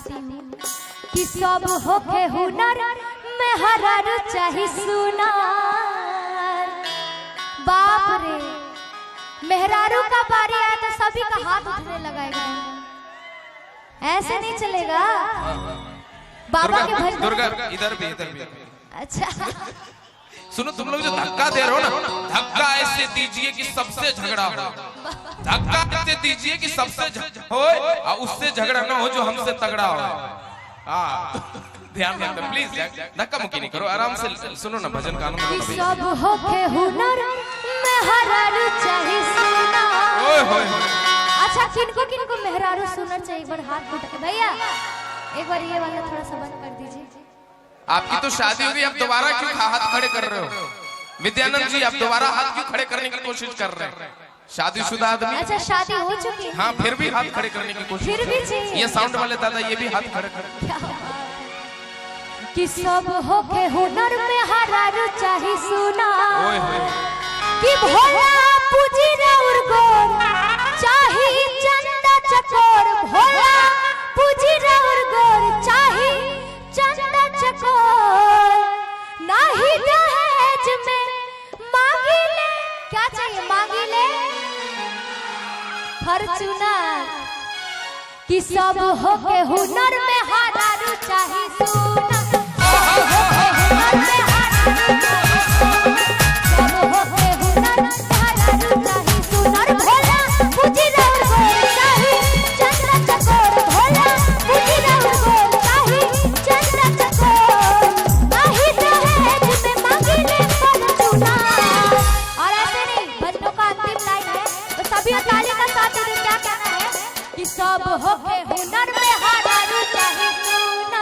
चाहती हूँ कि सब होके हुनर में हरारू चाही सुनार। बाप रे, मेहरारू का बारी आया तो सभी का हाथ उठने लगाएगा, ऐसे नहीं चलेगा। बाबा के भजन। दुर्गा इधर भी अच्छा सुनो, तुम लोग जो धक्का दे रहे हो ना, धक्का ऐसे दीजिए कि सबसे झगड़ा हो। धक्का ऐसे दीजिए कि सबसे हो और उससे झगड़ा ना हो जो हमसे तगड़ा हो। ध्यान रखना प्लीज, धक्का मुक्की नहीं करो, आराम से सुनो ना भजन का आनंद लो। सब होके हुनर में हरारू चाही सुनार। ओए होए, अच्छा किनको किनको मेहरारू सुनना चाहिए, एक बार हाथ उठा के। भैया एक बार ये वाला थोड़ा सा बंद कर दीजिए। आपकी तो शादी हो गई, आप दोबारा क्यों हाथ खड़े कर रहे हो? विद्यानंद जी, आप दोबारा हाथ क्यों खड़े करने की कोशिश कर रहे हैं? शादीशुदा आदमी। अच्छा शादी हो चुकी है? हाँ, फिर भी हाथ खड़े करने की कोशिश। फिर भी चाहिए। ये साउंड वाले दादा ये भी हाथ खड़े कर। कि सब होके हुनर में हरारू चाही सुनार। कि भोला पूजी राउर गोर चाही चंदा चकोर। भोला पूजी राउर गोर चाही चंदा चकोर। नाही दहेज में मांगी ले, क्या चाहिए मांगी ले? फॉर्च्यूनर। कि सब होके हुनर में हरारू चाही सुनार। सब होके हुनर में हरारू चाही सुनार। सब होके हुनर में हरारू चाही सुनार। सब होके हुनर में हरारू चाही सुनार। सब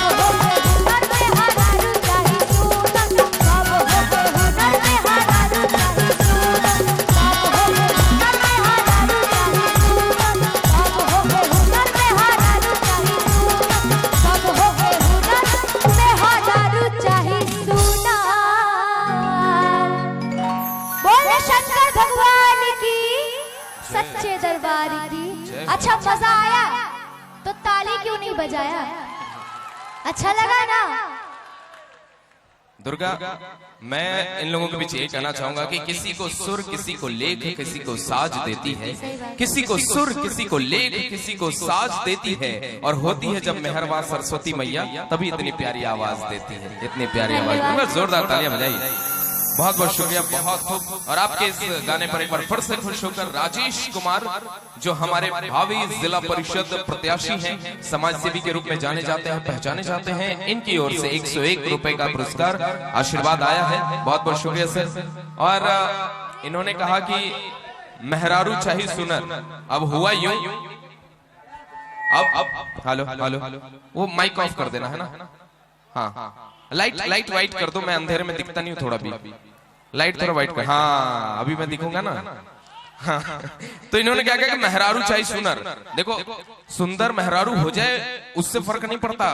होके हुनर में हरारू चाही सुनार। सब होके हुनर में हरारू चाही सुनार। सब होके हुनर में हरारू चाही सुनार। बोले शंकर भगवान की, सच्चे दरबार की। अच्छा मजा आया तो ताली क्यों नहीं बजाया? अच्छा लगा ना? दुर्गा, मैं इन लोगों के बीच ये कहना चाहूंगा कि किसी को सुर, किसी को लेख, किसी को साज देती है। किसी को सुर, किसी को लेख, किसी को साज देती है। और होती है जब मेहरबान सरस्वती मैया, तभी इतनी प्यारी आवाज देती है। इतनी प्यारी आवाज, जोरदार तालियां बजाइए। बहुत बहुत शुक्रिया, बहुत खूब। और आपके इस गाने पर एक बार फिर से खुश होकर राजेश कुमार, जो हमारे भावी जिला परिषद प्रत्याशी हैं, समाज सेवी के रूप में जाने जाते हैं, पहचाने जाते हैं, इनकी ओर से 101 रुपए का पुरस्कार आशीर्वाद आया है। बहुत बहुत शुक्रिया सर। और इन्होंने कहा कि मेहरारू चाही सुनर। अब हुआ यूं, अब हेलो हेलो, वो माइक ऑफ कर देना है ना। हाँ, लाइट वाइट कर दो, मैं अंधेरे में दिखता नहीं हूँ, थोड़ा भी लाइट थोड़ा वाइट कर। हाँ, अभी मैं दिखूंगा ना। हाँ, तो इन्होंने क्या कहा कि मेहरारू चाहिए सुनर। देखो, सुंदर मेहरारू हो जाए उससे फर्क नहीं पड़ता,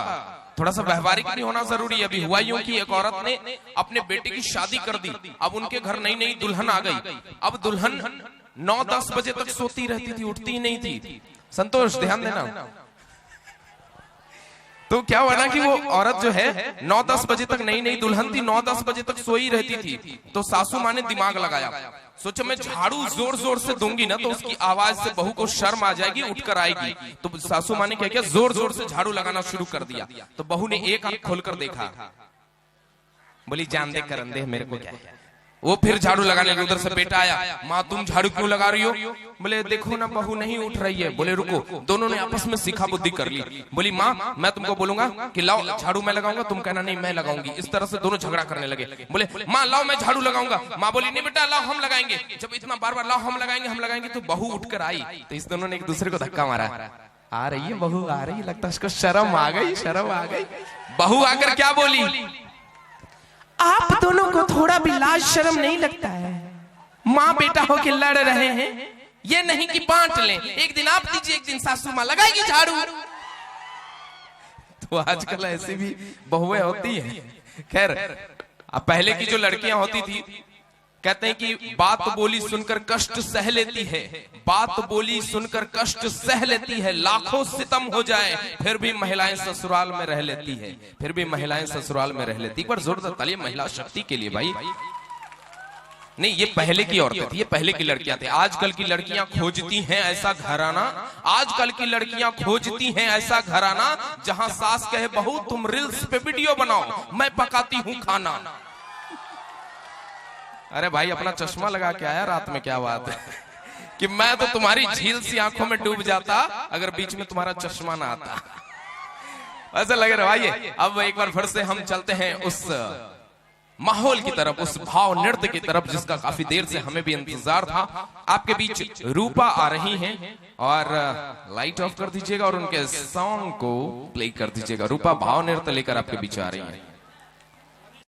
थोड़ा सा व्यवहारिक भी होना जरूरी है। अभी हुआ यूं कि एक औरत ने अपने बेटे की शादी कर दी। अब उनके घर नई नई दुल्हन आ गई। अब दुल्हन 9-10 बजे तक सोती रहती थी, उठती ही नहीं थी। संतोष, ध्यान देना। तो क्या हुआ ना कि वो औरत जो है 9-10 बजे तक, नई नई दुल्हन थी, 9-10 बजे तक सोई रहती थी। तो सासू माँ ने दिमाग लगाया, सोचा मैं झाड़ू जोर जोर से दूंगी ना तो उसकी आवाज से बहू को शर्म आ जाएगी, उठकर आएगी। तो सासू माँ ने क्या किया, जोर जोर से झाड़ू लगाना शुरू कर दिया। तो बहू ने एक आंख खोलकर देखा, बोली जान दे करन दे, मेरे को क्या है। वो फिर झाड़ू लगाने लगी। उधर से बेटा आया, माँ तुम झाड़ू क्यों लगा रही हो? बोले देखो ना बहू नहीं उठ रही है। बोले रुको, दोनों ने आपस में सीखा बुद्धि कर ली। बोली माँ मैं तुमको बोलूंगा कि लाओ झाड़ू मैं लगाऊंगा, तुम कहना नहीं मैं लगाऊंगी। इस तरह से दोनों झगड़ा करने लगे। बोले माँ लाओ मैं झाड़ू लगाऊंगा। माँ बोली नहीं बेटा लाओ हम लगाएंगे। जब इतना बार बार लाओ हम लगाएंगे तो बहू उठकर आई। तो इस दोनों ने एक दूसरे को धक्का मारा। आ रही है बहू, आ रही है, लगता है उसको शर्म आ गई, शर्म आ गई। बहू आकर क्या बोली, आप दोनों को थोड़ा भी लाज शर्म नहीं लगता है? माँ बेटा होके लड़ रहे हैं, ये नहीं कि बांट लें, एक दिन आप दीजिए एक दिन सासू माँ लगाएगी झाड़ू। तो आजकल ऐसी भी बहुएं होती हैं। खैर, अब पहले की जो लड़कियां होती थी कहते हैं कि बात बोली सुनकर कष्ट सह लेती है, बात बोली सुनकर कष्ट सह लेती है, लाखों सितम हो जाए फिर भी महिलाएं ससुराल में रह लेती है, फिर भी महिलाएं ससुराल में रह लेती। एक बार जोरदार ताली महिला शक्ति के लिए भाई। नहीं, ये पहले की औरतें थी, ये पहले की लड़कियां थी। आजकल की लड़कियां खोजती हैं ऐसा घराना, आजकल की लड़कियां खोजती हैं ऐसा घराना जहां सास कहे बहू तुम रील्स पे वीडियो बनाओ, मैं पकाती हूं खाना। अरे भाई अपना चश्मा लगा के आया रात में, क्या बात है कि मैं तो तुम्हारी झील सी आंखों में डूब जाता अगर बीच में तुम्हारा चश्मा ना आता। ऐसा लग रहा है भाई। अब एक बार फिर से हम चलते हैं उस माहौल की तरफ, उस भाव नृत्य की तरफ जिसका काफी देर से हमें भी इंतजार था। आपके बीच रूपा आ रही हैं और लाइट ऑफ कर दीजिएगा और उनके सॉन्ग को प्ले कर दीजिएगा। रूपा भाव नृत्य लेकर आपके बीच आ रही हैं।